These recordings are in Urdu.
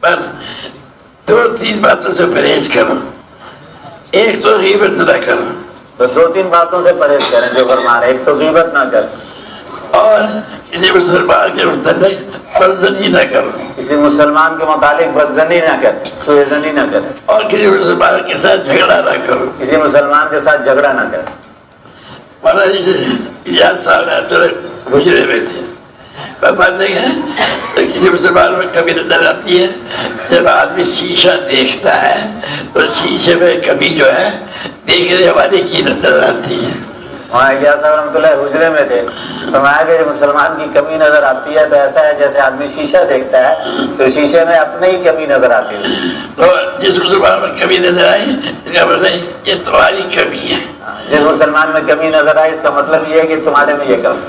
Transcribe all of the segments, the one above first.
بس 2-3 باتوں سے پرہیز کرو. ایک تو غیبت نہ کرو. تو 2-3 باتوں سے پرہیز کریں جو فرما رہے. ایک تو غیبت نہ کریں اور کسی مسلمان کے متعلق بدزنی نہ کرو. کسی مسلمان کے متعلق بدزنی نہ کریں, سوء ظنی نہ کریں. اور کسی مسلمان کے ساتھ جھگڑا نہ کرو. کسی مسلمان کے ساتھ جھگڑا نہ کریں. یاد صاحب گزرے میں تھے, فرماتے ہیں کسی مسلمان میں کمی نظر آتی ہے جب آدمی شیشہ دیکھتا ہے تو شیشے میں کمی جو ہے دیکھنے والے کی نظر آتی ہے. وہاں الیاس صاحب رحمۃ اللہ حجرے میں تھے, فرمایا کہ جب مسلمان کی کمی نظر آتی ہے تو ایسا ہے جیسے آدمی شیشہ دیکھتا ہے تو شیشے میں اپنے ہی کمی نظر آتی ہے. تو جس مسلمان میں کمی نظر آئی اس کا مطلب یہ تمہاری کمی ہے. جس مسلمان میں کمی نظر آئی اس کا مطلب یہ ہے کہ تمہارے میں یہ کمی.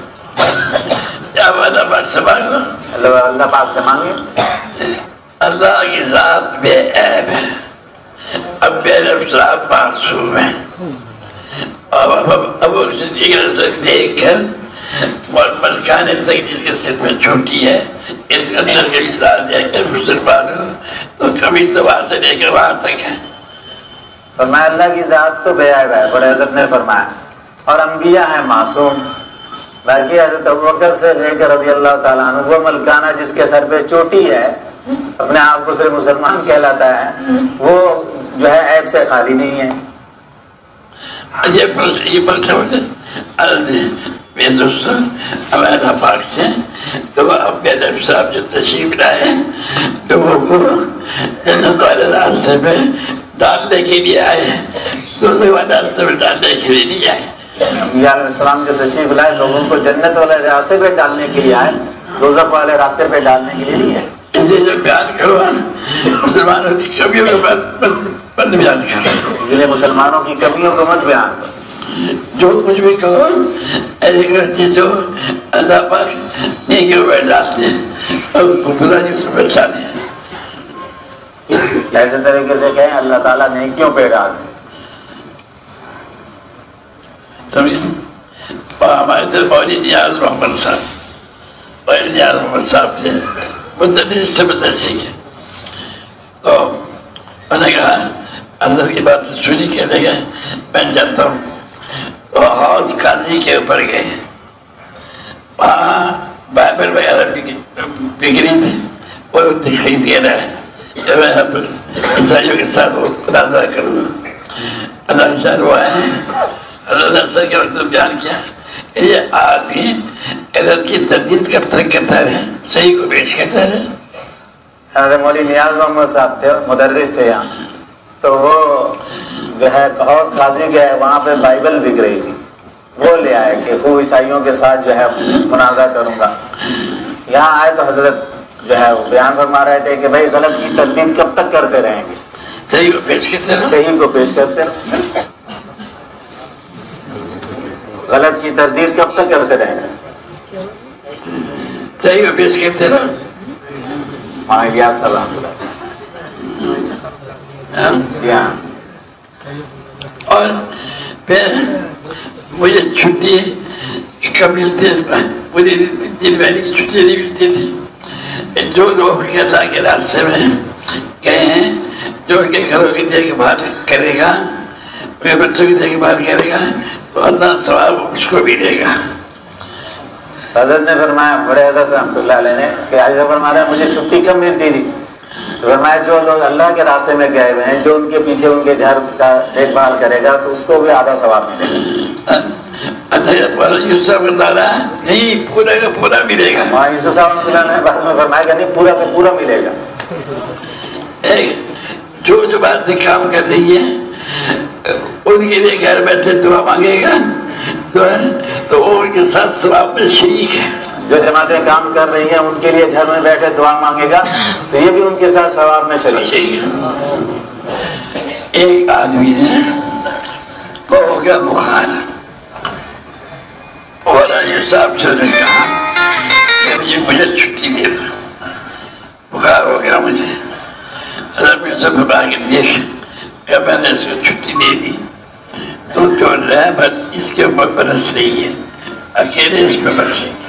اللہ پاک سے مانگو, اللہ پاک سے مانگے. اللہ کی ذات بے عیب ہے, اب بے نفس آپ معصوم ہیں. اب دیکھ کر ملکانے تک جس کے سر میں چھوٹی ہے اس کا سر کا اجلاس ہے کہ مسلمان ہو تو کبھی تو وہاں سے لے کر وہاں تک ہے. فرمایا اللہ کی ذات تو بے عیب ہے, بڑے حضرت نے فرمایا, اور انبیاء ہیں معصوم. باقی حضرت ابوبکر سے لے کر رضی اللہ تعالیٰ عنہ وہ ملکانہ جس کے سر پہ چوٹی ہے اپنے آپ کو صرف مسلمان کہلاتا ہے, وہ جو ہے عیب سے خالی نہیں ہے. یہ میرے دوستوں ہمارا پاک سے تو اب میرے صاحب جو تشریف لائے تو وہ جنت والے راستے میں ڈالنے کے لیے آئے, دوسرے والے راستے میں ڈالنے کے لیے نہیں آئے. انبیاء علیہ السلام جو تشریف لائے لوگوں کو جنت والے راستے پہ ڈالنے کے لیے آئے, دوزخ والے راستے پہ ڈالنے کے لیے نہیں آئے. اسے جو بیان کرو مسلمانوں کی کمیوں کے مت بیان کرو, اس لیے مسلمانوں کی کمیوں کو مت بیان کرو. جو کچھ بھی کہو ایسی چیز ہو اللہ پاک نیکیوں پہ ڈالتے اور برائیوں سے بچاتے ہیں. ایسے طریقے سے کہیں اللہ تعالیٰ نیکیوں پہ ڈال دیں. ہمارے طرف مولوی نیاز محمد صاحب تھے, مدرس سے مدرسی کے, تو میں نے کہا اللہ کی بات سنی, کہنے گئے میں جانتا ہوں. تو حوض قاضی کے اوپر گئے, وہاں بائبل وغیرہ بگڑی تھی, وہ خرید کے رہے کہ میں عیسائیوں کے ساتھ مناظرہ کروں گا. اللہ شاہ وہ آئے, اللہ سر کے وقت بیان کیا کہ یہ آدمی عدد کی تردید کب تک کرتا رہے, صحیح کو پیش کرتا رہے. حضرت مولوی نیاز محمد صاحب تھے, مدرس تھے یہاں, تو وہ جو ہے حوض قاضی گئے, وہاں پہ بائبل بک رہی تھی, وہ لے آئے کہ وہ عیسائیوں کے ساتھ جو ہے مناظرہ کروں گا. یہاں آئے تو حضرت جو ہے وہ بیان فرما رہے تھے کہ بھائی غلط کی تردید کب تک کرتے رہیں گے, صحیح کو پیش کرتے رہے, صحیح کو پیش کرتے رہے. غلط کی تردید کب تک کرتے رہیں گے, صحیح کو پیش کرتے رہے. ہاں الیاس سلام جی ہاں. اور پھر مجھے چھٹی کب ملتی ہے, مجھے دن مہینے کی چھٹی نہیں ملتی تھی. جو لوگ اللہ کے راستے میں گئے ہیں, جو ان کے گھروں کی دیکھ بھال کرے گا, اپنے بچوں کی دیکھ بھال کرے گا, تو اللہ ثواب اس کو بھی دے گا. حضرت نے فرمایا, بڑے حضرت رحمۃ اللہ علیہ نے, کہ ایسا فرما رہا ہے مجھے چھٹی کب ملتی تھی. فرمایا جو لوگ اللہ کے راستے میں گئے ہوئے ہیں, جو ان کے پیچھے ان کے گھر کا دیکھ بھال کرے گا تو اس کو بھی آدھا ثواب ملے گا. یوسف نہیں پورا کا پورا ملے گا. ہاں یوسف صاحب نے بعد میں فرمایا کہ نہیں پورا کا پورا ملے گا. جو بات سے کام کر رہی ہے ان کے لیے گھر بیٹھے دعا مانگے گا تو وہ ان کے ساتھ ثواب میں شریک ہے. جو جماعتیں کام کر رہی ہیں ان کے لیے گھر میں بیٹھے دعا مانگے گا تو یہ بھی ان کے ساتھ ثواب میں شریک ہے. ایک آدمی نے وہ ہو گیا بخار, اور صاحب سے نے کہا کہ مجھے چھٹی دے دو, بخار ہو گیا مجھے. سب کے دیکھ کہ میں نے اس کو چھٹی دے دی, تو جو رحمت اس کے اوپر برس رہی ہے, اکیلے اس پہ برسے گی.